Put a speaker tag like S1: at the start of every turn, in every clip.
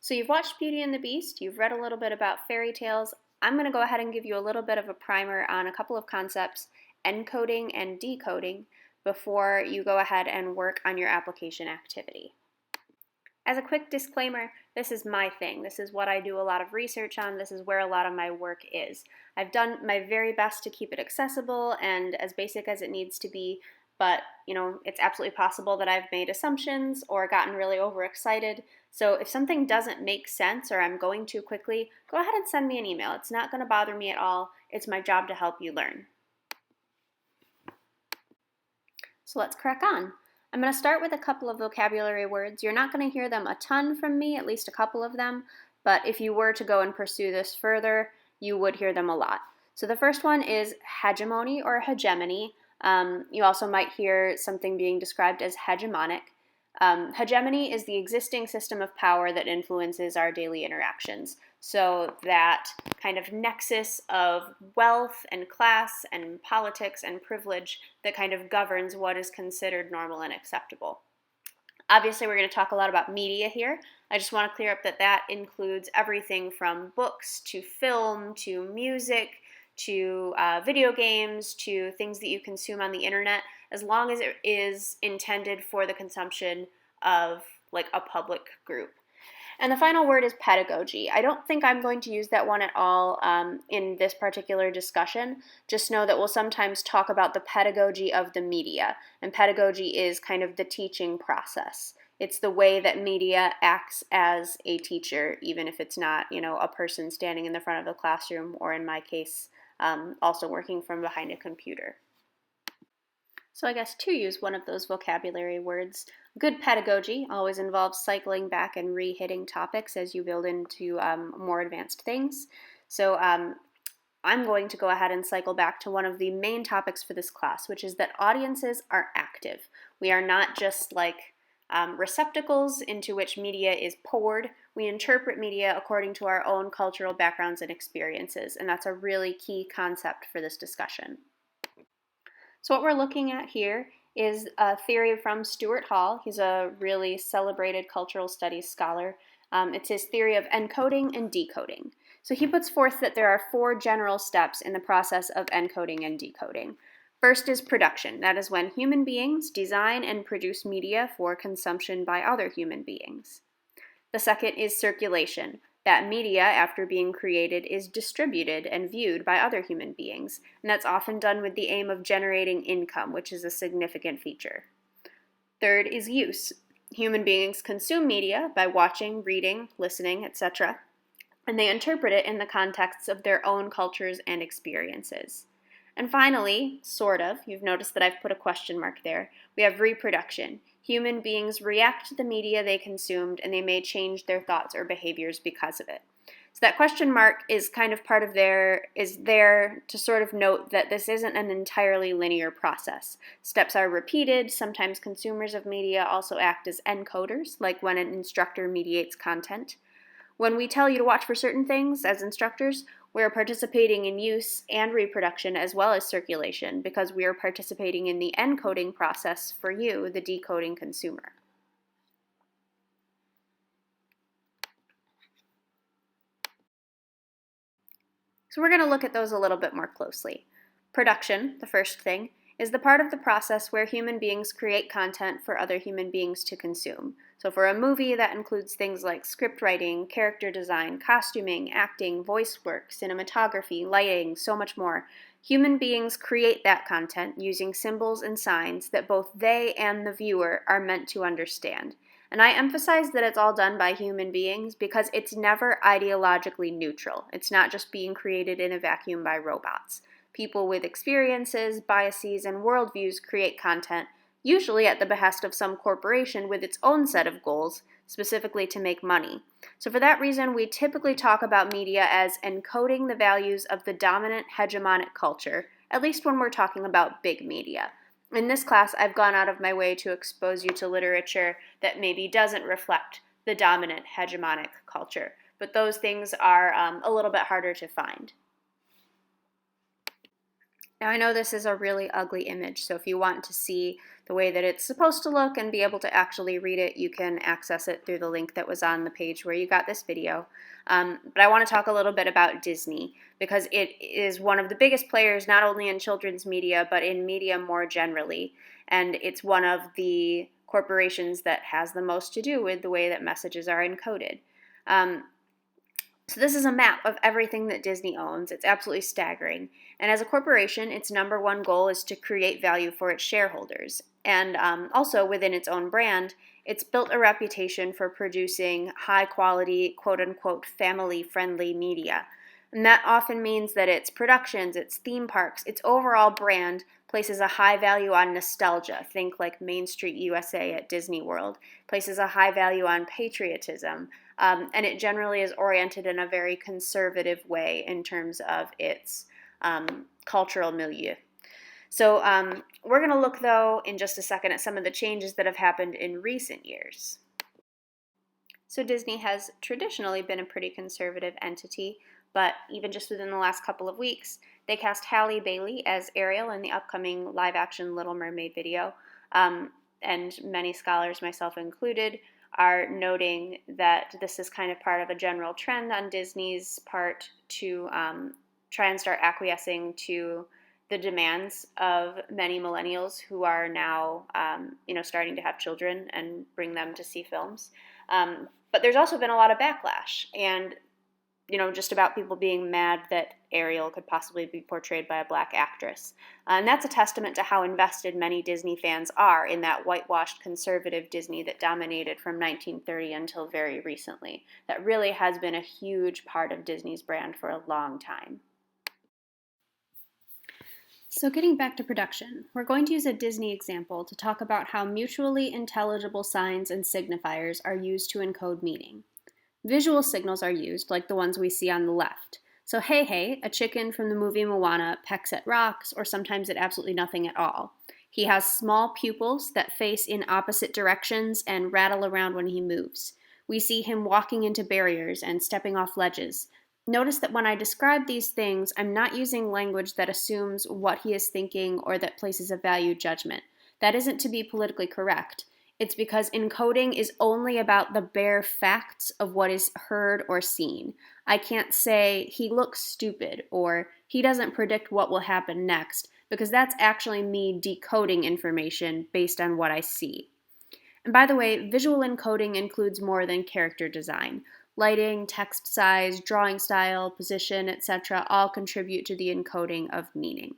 S1: So you've watched Beauty and the Beast, you've read a little bit about fairy tales. I'm going to go ahead and give you a little bit of a primer on a couple of concepts, encoding and decoding, before you go ahead and work on your application activity. As a quick disclaimer, this is my thing. This is what I do a lot of research on. This is where a lot of my work is. I've done my very best to keep it accessible and as basic as it needs to be, but it's absolutely possible that I've made assumptions or gotten really overexcited. So if something doesn't make sense or I'm going too quickly, go ahead and send me an email. It's not going to bother me at all. It's my job to help you learn. So let's crack on. I'm going to start with a couple of vocabulary words. You're not going to hear them a ton from me, at least a couple of them, but if you were to go and pursue this further, you would hear them a lot. So the first one is hegemony or hegemony. You also might hear something being described as hegemonic. Hegemony is the existing system of power that influences our daily interactions. So that kind of nexus of wealth and class and politics and privilege that kind of governs what is considered normal and acceptable. Obviously, we're going to talk a lot about media here. I just want to clear up that that includes everything from books to film to music to video games to things that you consume on the internet, as long as it is intended for the consumption of like a public group. And the final word is pedagogy. I don't think I'm going to use that one at all in this particular discussion. Just know that we'll sometimes talk about the pedagogy of the media, and pedagogy is kind of the teaching process. It's the way that media acts as a teacher, even if it's not, a person standing in the front of the classroom, or in my case, also working from behind a computer. So I guess to use one of those vocabulary words, good pedagogy always involves cycling back and re-hitting topics as you build into more advanced things. So I'm going to go ahead and cycle back to one of the main topics for this class, which is that audiences are active. We are not just like receptacles into which media is poured. We interpret media according to our own cultural backgrounds and experiences, and that's a really key concept for this discussion. So what we're looking at here is a theory from Stuart Hall. He's a really celebrated cultural studies scholar. It's his theory of encoding and decoding. So he puts forth that there are 4 general steps in the process of encoding and decoding. First is production. That is when human beings design and produce media for consumption by other human beings. The second is circulation. That media, after being created, is distributed and viewed by other human beings, and that's often done with the aim of generating income, which is a significant feature. Third is use. Human beings consume media by watching, reading, listening, etc., and they interpret it in the contexts of their own cultures and experiences. And finally, sort of, you've noticed that I've put a question mark there, we have reproduction. Human beings react to the media they consumed, and they may change their thoughts or behaviors because of it. So that question mark is kind of part of there to sort of note that this isn't an entirely linear process. Steps are repeated. Sometimes consumers of media also act as encoders, like when an instructor mediates content. When we tell you to watch for certain things as instructors, we are participating in use and reproduction as well as circulation because we are participating in the encoding process for you, the decoding consumer. So we're going to look at those a little bit more closely. Production, the first thing, is the part of the process where human beings create content for other human beings to consume. So for a movie, that includes things like script writing, character design, costuming, acting, voice work, cinematography, lighting, so much more. Human beings create that content using symbols and signs that both they and the viewer are meant to understand. And I emphasize that it's all done by human beings because it's never ideologically neutral. It's not just being created in a vacuum by robots. People with experiences, biases, and worldviews create content, usually at the behest of some corporation with its own set of goals, specifically to make money. So for that reason, we typically talk about media as encoding the values of the dominant hegemonic culture, at least when we're talking about big media. In this class, I've gone out of my way to expose you to literature that maybe doesn't reflect the dominant hegemonic culture, but those things are a little bit harder to find. Now I know this is a really ugly image, so if you want to see the way that it's supposed to look and be able to actually read it, you can access it through the link that was on the page where you got this video. But I want to talk a little bit about Disney, because it is one of the biggest players not only in children's media, but in media more generally. And it's one of the corporations that has the most to do with the way that messages are encoded. So this is a map of everything that Disney owns. It's absolutely staggering. And as a corporation, its number one goal is to create value for its shareholders. And also within its own brand, it's built a reputation for producing high quality, quote unquote, family friendly media. And that often means that its productions, its theme parks, its overall brand places a high value on nostalgia. Think like Main Street USA at Disney World. Places a high value on patriotism. And it generally is oriented in a very conservative way in terms of its cultural milieu. So we're going to look, though, in just a second at some of the changes that have happened in recent years. So Disney has traditionally been a pretty conservative entity, but even just within the last couple of weeks, they cast Halle Bailey as Ariel in the upcoming live-action Little Mermaid video. And many scholars, myself included, are noting that this is kind of part of a general trend on Disney's part to try and start acquiescing to the demands of many millennials who are now, starting to have children and bring them to see films. But there's also been a lot of backlash, and just about people being mad that Ariel could possibly be portrayed by a black actress. And that's a testament to how invested many Disney fans are in that whitewashed conservative Disney that dominated from 1930 until very recently. That really has been a huge part of Disney's brand for a long time. So getting back to production, we're going to use a Disney example to talk about how mutually intelligible signs and signifiers are used to encode meaning. Visual signals are used, like the ones we see on the left. So hey hey, a chicken from the movie Moana, pecks at rocks, or sometimes at absolutely nothing at all. He has small pupils that face in opposite directions and rattle around when he moves. We see him walking into barriers and stepping off ledges. Notice that when I describe these things, I'm not using language that assumes what he is thinking or that places a value judgment. That isn't to be politically correct. It's because encoding is only about the bare facts of what is heard or seen. I can't say, he looks stupid, or he doesn't predict what will happen next, because that's actually me decoding information based on what I see. And by the way, visual encoding includes more than character design. Lighting, text size, drawing style, position, etc. all contribute to the encoding of meaning.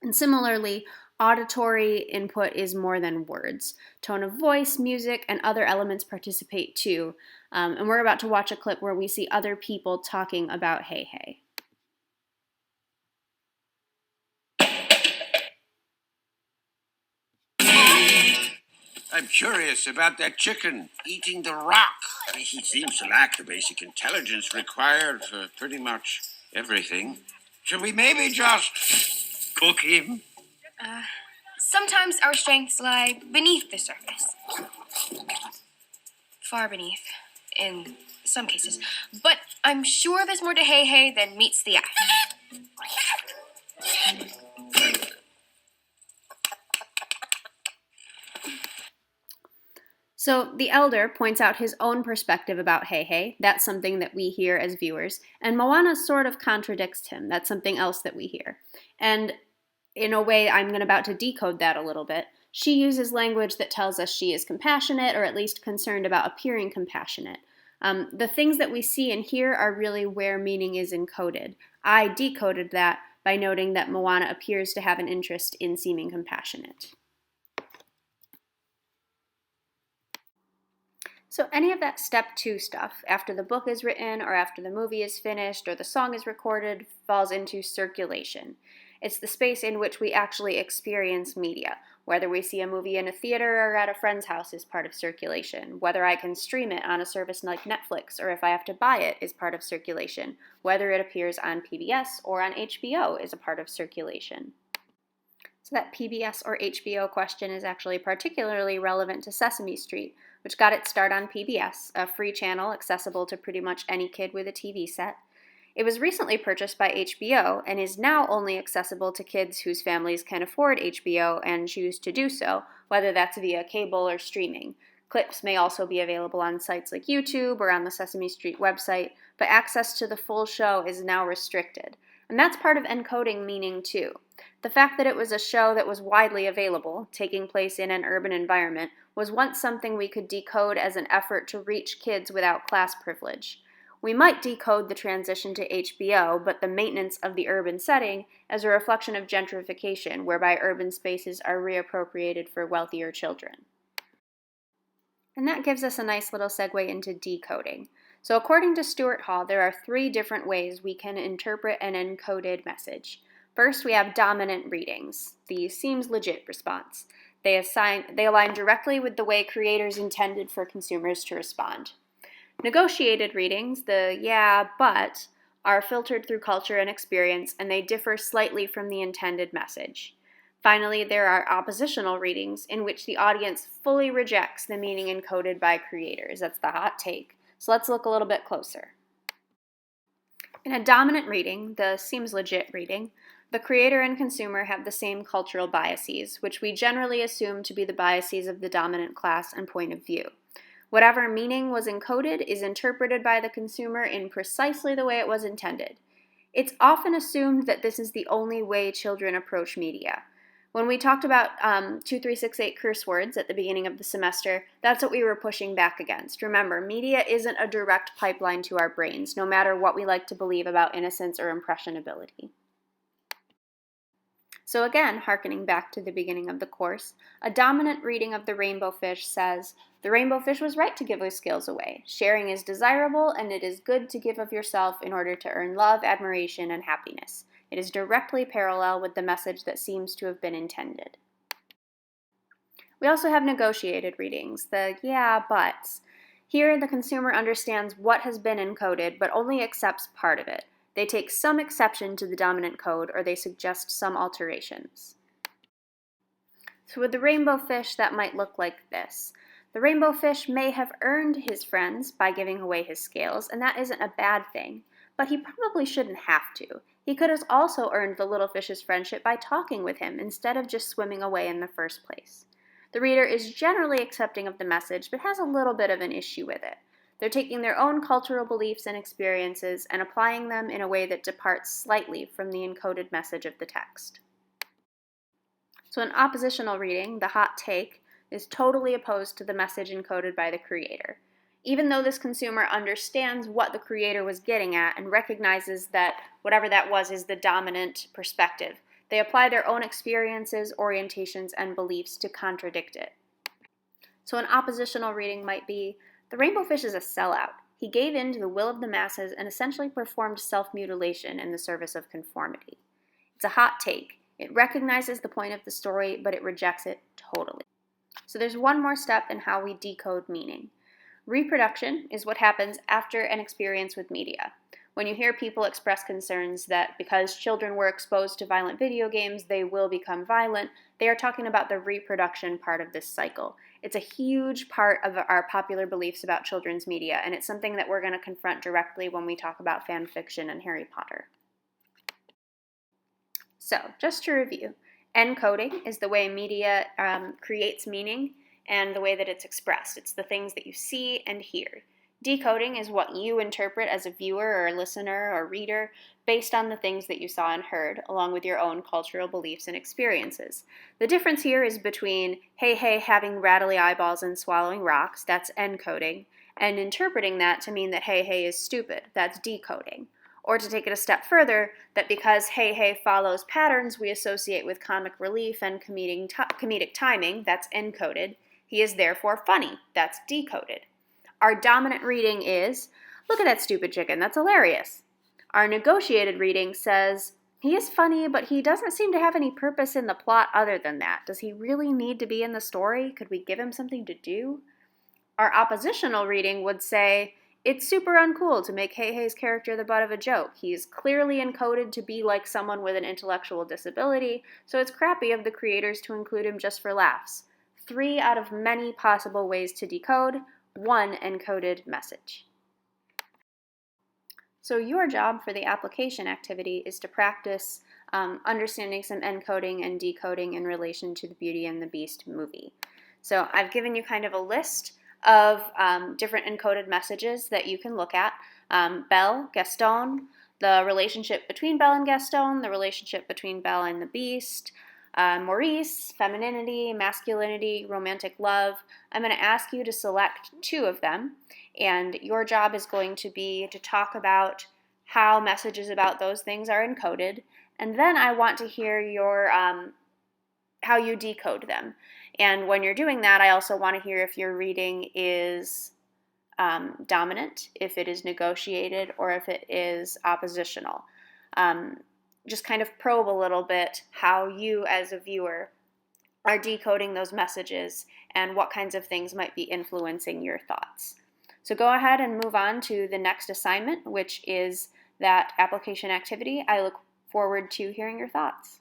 S1: And similarly, auditory input is more than words. Tone of voice, music, and other elements participate too. And we're about to watch a clip where we see other people talking about hey hey.
S2: I'm curious about that chicken eating the rock. He seems to lack the basic intelligence required for pretty much everything. Should we maybe just cook him?
S3: Sometimes our strengths lie beneath the surface. Far beneath, in some cases. But I'm sure there's more to hey hey than meets the eye.
S1: So the elder points out his own perspective about hey hey. That's something that we hear as viewers. And Moana sort of contradicts him. That's something else that we hear. And in a way, I'm about to decode that a little bit. She uses language that tells us she is compassionate, or at least concerned about appearing compassionate. The things that we see and hear are really where meaning is encoded. I decoded that by noting that Moana appears to have an interest in seeming compassionate. So any of that step 2 stuff, after the book is written or after the movie is finished or the song is recorded, falls into circulation. It's the space in which we actually experience media. Whether we see a movie in a theater or at a friend's house is part of circulation. Whether I can stream it on a service like Netflix or if I have to buy it is part of circulation. Whether it appears on PBS or on HBO is a part of circulation. So that PBS or HBO question is actually particularly relevant to Sesame Street, which got its start on PBS, a free channel accessible to pretty much any kid with a TV set. It was recently purchased by HBO and is now only accessible to kids whose families can afford HBO and choose to do so, whether that's via cable or streaming. Clips may also be available on sites like YouTube or on the Sesame Street website, but access to the full show is now restricted. And that's part of encoding meaning too. The fact that it was a show that was widely available, taking place in an urban environment, was once something we could decode as an effort to reach kids without class privilege. We might decode the transition to HBO, but the maintenance of the urban setting as a reflection of gentrification, whereby urban spaces are reappropriated for wealthier children. And that gives us a nice little segue into decoding. So according to Stuart Hall, there are 3 different ways we can interpret an encoded message. First, we have dominant readings, the seems legit response. They align directly with the way creators intended for consumers to respond. Negotiated readings, the yeah, but, are filtered through culture and experience, and they differ slightly from the intended message. Finally, there are oppositional readings in which the audience fully rejects the meaning encoded by creators. That's the hot take. So let's look a little bit closer. In a dominant reading, the seems legit reading, the creator and consumer have the same cultural biases, which we generally assume to be the biases of the dominant class and point of view. Whatever meaning was encoded is interpreted by the consumer in precisely the way it was intended. It's often assumed that this is the only way children approach media. When we talked about 2368 curse words at the beginning of the semester, that's what we were pushing back against. Remember, media isn't a direct pipeline to our brains, no matter what we like to believe about innocence or impressionability. So again, hearkening back to the beginning of the course, a dominant reading of the rainbow fish says, "The rainbow fish was right to give his scales away. Sharing is desirable, and it is good to give of yourself in order to earn love, admiration, and happiness." It is directly parallel with the message that seems to have been intended. We also have negotiated readings, the yeah, buts. Here, the consumer understands what has been encoded, but only accepts part of it. They take some exception to the dominant code, or they suggest some alterations. So with the rainbow fish, that might look like this. The rainbow fish may have earned his friends by giving away his scales, and that isn't a bad thing, but he probably shouldn't have to. He could have also earned the little fish's friendship by talking with him instead of just swimming away in the first place. The reader is generally accepting of the message, but has a little bit of an issue with it. They're taking their own cultural beliefs and experiences and applying them in a way that departs slightly from the encoded message of the text. So an oppositional reading, the hot take, is totally opposed to the message encoded by the creator. Even though this consumer understands what the creator was getting at and recognizes that whatever that was is the dominant perspective, they apply their own experiences, orientations, and beliefs to contradict it. So an oppositional reading might be, "The rainbow fish is a sellout. He gave in to the will of the masses and essentially performed self-mutilation in the service of conformity." It's a hot take. It recognizes the point of the story, but it rejects it totally. So there's one more step in how we decode meaning. Reproduction is what happens after an experience with media. When you hear people express concerns that because children were exposed to violent video games, they will become violent, they are talking about the reproduction part of this cycle. It's a huge part of our popular beliefs about children's media, and it's something that we're going to confront directly when we talk about fan fiction and Harry Potter. So, just to review, encoding is the way media creates meaning and the way that it's expressed. It's the things that you see and hear. Decoding is what you interpret as a viewer or listener or reader based on the things that you saw and heard, along with your own cultural beliefs and experiences. The difference here is between hey having rattly eyeballs and swallowing rocks, that's encoding, and interpreting that to mean that hey is stupid, that's decoding. Or to take it a step further, that because hey follows patterns we associate with comic relief and comedic timing, that's encoded, he is therefore funny, that's decoded. Our dominant reading is, "Look at that stupid chicken, that's hilarious." Our negotiated reading says, "He is funny, but he doesn't seem to have any purpose in the plot other than that. Does he really need to be in the story? Could we give him something to do?" Our oppositional reading would say, "It's super uncool to make Hey-Hey's character the butt of a joke. He's clearly encoded to be like someone with an intellectual disability, so it's crappy of the creators to include him just for laughs." 3 out of many possible ways to decode one encoded message. So your job for the application activity is to practice understanding some encoding and decoding in relation to the Beauty and the Beast movie. So I've given you kind of a list of different encoded messages that you can look at. Belle, Gaston, the relationship between Belle and Gaston, the relationship between Belle and the Beast, Maurice, femininity, masculinity, romantic love. I'm going to ask you to select 2 of them, and your job is going to be to talk about how messages about those things are encoded, and then I want to hear your how you decode them. And when you're doing that, I also want to hear if your reading is dominant, if it is negotiated, or if it is oppositional. Just kind of probe a little bit how you as a viewer are decoding those messages and what kinds of things might be influencing your thoughts. So go ahead and move on to the next assignment, which is that application activity. I look forward to hearing your thoughts.